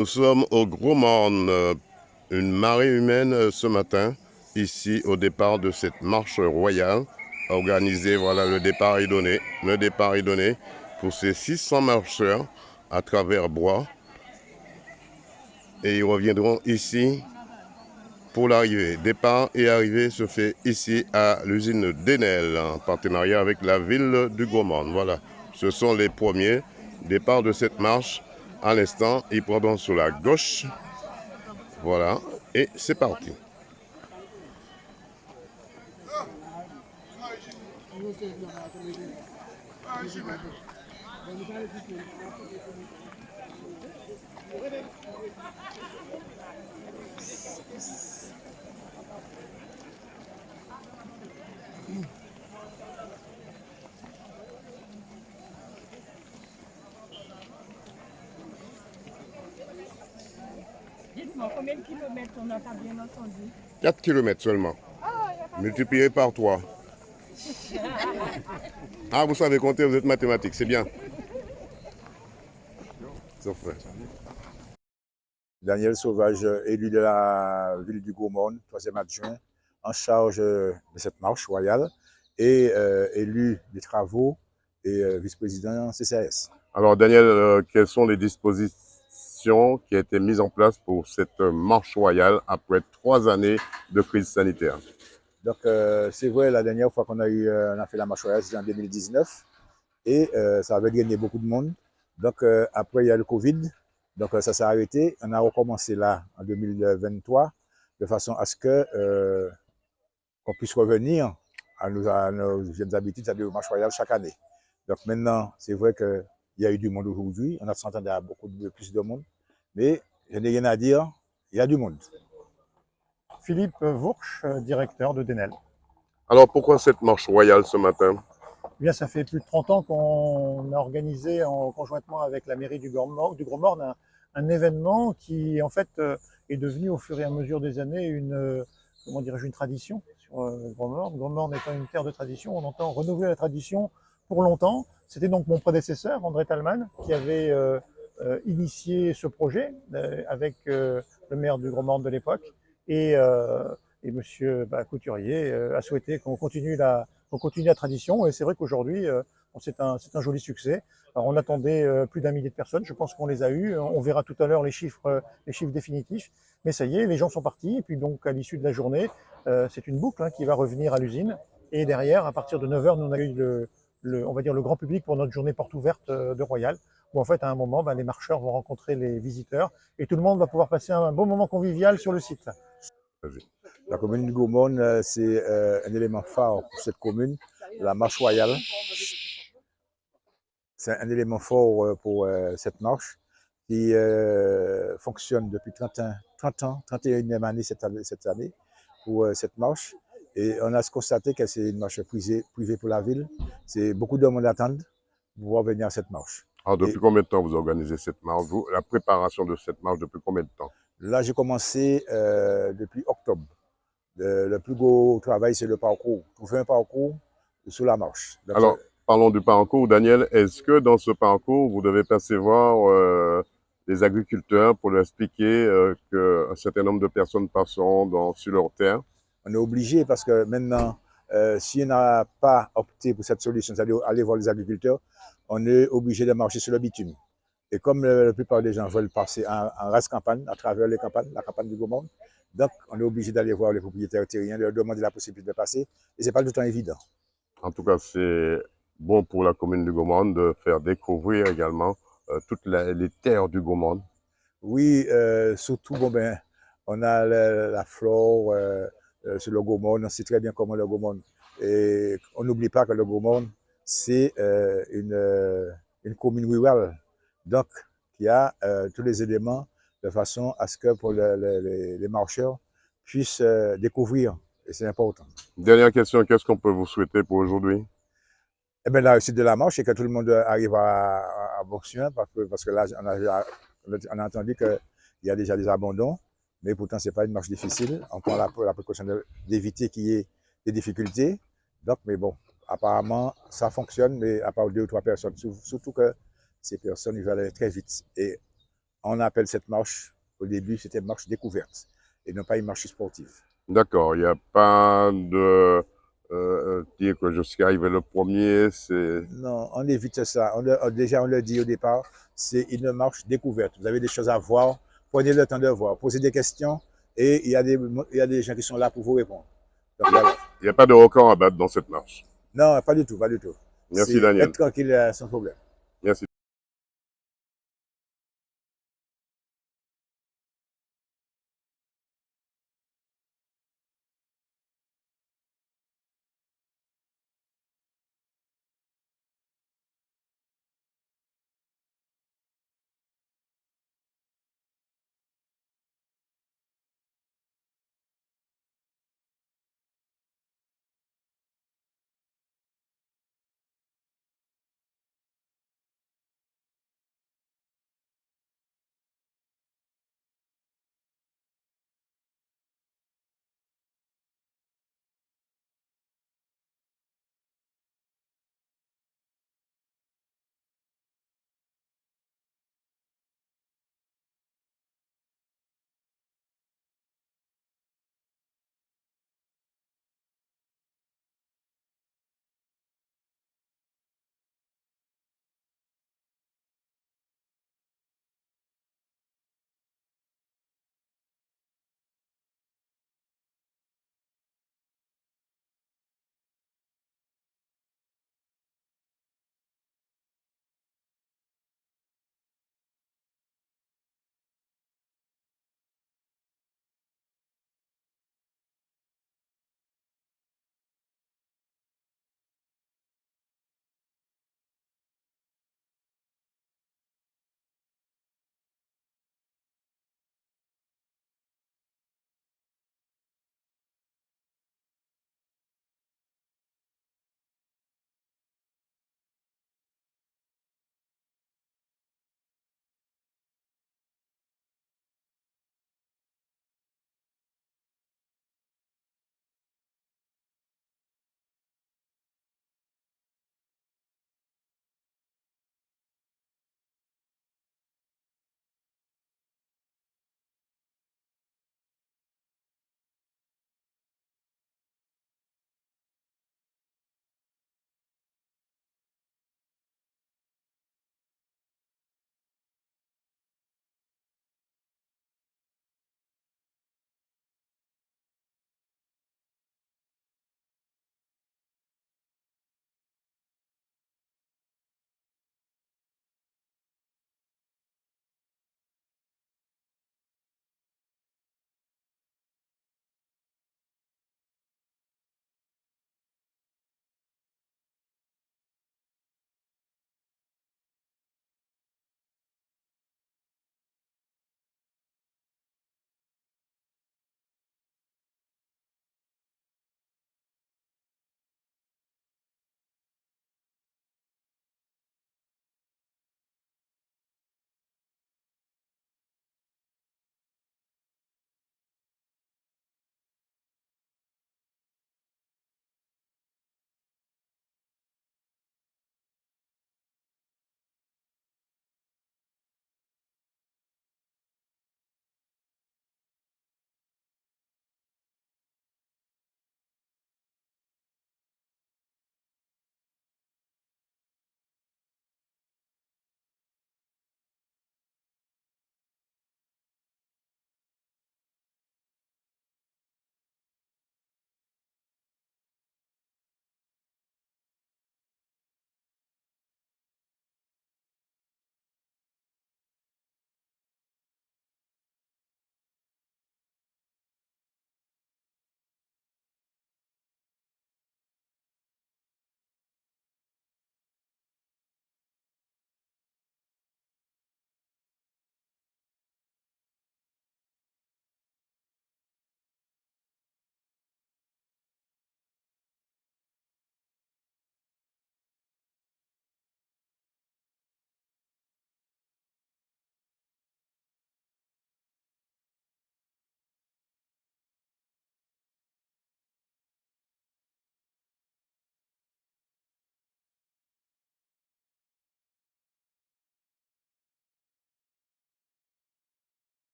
Nous sommes au Gros Morne, une marée humaine ce matin, ici au départ de cette marche royale organisée. Voilà, le départ est donné. Le départ est donné pour ces 600 marcheurs à travers Bois. Et ils reviendront ici pour l'arrivée. Départ et arrivée se fait ici à l'usine d'Enel en partenariat avec la ville du Gros Morne. Voilà, ce sont les premiers départs de cette marche. À l'instant, ils prendront sur la gauche. Voilà, et c'est parti. Dites-moi, combien de kilomètres on n'a pas bien entendu? 4 kilomètres seulement, multiplié par 3. Ah, vous savez compter, vous êtes mathématique, c'est bien. Daniel Sauvage, élu de la ville du Gros-Morne, troisième adjoint, en charge de cette marche royale, et élu des travaux et vice-président CCAS. Alors Daniel, quelles sont les dispositions qui ont été mises en place pour cette marche royale après 3 années de crise sanitaire? Donc c'est vrai, la dernière fois qu'on a fait la marche royale, c'était en 2019, et ça avait gagné beaucoup de monde. Donc après, il y a le Covid, donc ça s'est arrêté. On a recommencé là en 2023, de façon à ce que qu'on puisse revenir à nos jeunes habitudes, c'est-à-dire au marche royale chaque année. Donc maintenant, c'est vrai qu'il y a eu du monde aujourd'hui. On a s'entendait à beaucoup plus de monde. Mais je n'ai rien à dire, il y a du monde. Philippe Vourch, directeur de Denel. Alors pourquoi cette marche royale ce matin? Eh bien, ça fait plus de 30 ans qu'on a organisé conjointement avec la mairie du Gros Morne un événement qui en fait est devenu au fur et à mesure des années comment dirais-je, une tradition sur le Gros Morne. Gros Morne étant une terre de tradition, on entend renouveler la tradition pour longtemps. C'était donc mon prédécesseur, André Talman, qui avait initié ce projet avec le maire du Gros Morne de l'époque. Et, euh, et Monsieur Couturier a souhaité qu'on continue la tradition. Et c'est vrai qu'aujourd'hui, c'est un joli succès. Alors, on attendait plus d'un millier de personnes. Je pense qu'on les a eues. On verra tout à l'heure les chiffres définitifs. Mais ça y est, les gens sont partis. Et puis donc, à l'issue de la journée, c'est une boucle qui va revenir à l'usine. Et derrière, à partir de 9h, nous on a eu on va dire le grand public pour notre journée porte ouverte de Royal, où en fait, à un moment, les marcheurs vont rencontrer les visiteurs et tout le monde va pouvoir passer un bon moment convivial sur le site. La commune du Gaumont, c'est un élément phare pour cette commune. La marche royale, c'est un élément fort pour cette marche qui fonctionne depuis 30 ans, 31e année cette année pour cette marche. Et on a constaté que c'est une marche privée pour la ville. C'est beaucoup de monde attendent pour pouvoir venir à cette marche. Alors Et depuis combien de temps vous organisez cette marche? La préparation de cette marche, depuis combien de temps? là, j'ai commencé depuis octobre. Le plus gros travail, c'est le parcours. Trouver un parcours sur la marche. Donc, Alors, parlons du parcours. Daniel, est-ce que dans ce parcours, vous devez percevoir les agriculteurs pour leur expliquer qu'un certain nombre de personnes passeront sur leur terre? on est obligé parce que maintenant, si on n'a pas opté pour cette solution, c'est-à-dire aller voir les agriculteurs, on est obligé de marcher sur le bitume. Et comme la plupart des gens veulent passer en race campagne, à travers les campagnes, la campagne du Gaumont, donc on est obligé d'aller voir les propriétaires terriens, leur demander la possibilité de passer. Et ce n'est pas du tout évident. En tout cas, c'est bon pour la commune du Gaumont de faire découvrir également toutes les terres du Gaumont. Oui, surtout, bon, ben, on a la flore sur le Gaumont, on sait très bien comment le Gaumont. Et on n'oublie pas que le Gaumont, c'est une commune rurale. Donc, il y a tous les éléments de façon à ce que pour les marcheurs puissent découvrir. Et c'est important. Dernière question, qu'est-ce qu'on peut vous souhaiter pour aujourd'hui? Eh bien, la réussite de la marche, c'est que tout le monde arrive à bon chemin, parce que là, on a entendu qu'il y a déjà des abandons, mais pourtant, ce n'est pas une marche difficile. On prend la précaution d'éviter qu'il y ait des difficultés. Donc, mais bon, apparemment, ça fonctionne, mais à part deux ou trois personnes. Surtout que ces personnes, ils veulent aller très vite. Et on appelle cette marche, au début, c'était une marche découverte et non pas une marche sportive. D'accord, il n'y a pas de dire que je suis arrivé le premier, c'est... Non, on évite ça. Déjà, on le dit au départ, c'est une marche découverte. Vous avez des choses à voir, prenez le temps de voir, posez des questions et il y a des gens qui sont là pour vous répondre. Donc, voilà. Il n'y a pas de record à battre dans cette marche. Non, pas du tout, pas du tout. Merci C'est Daniel. être tranquille sans problème. Merci.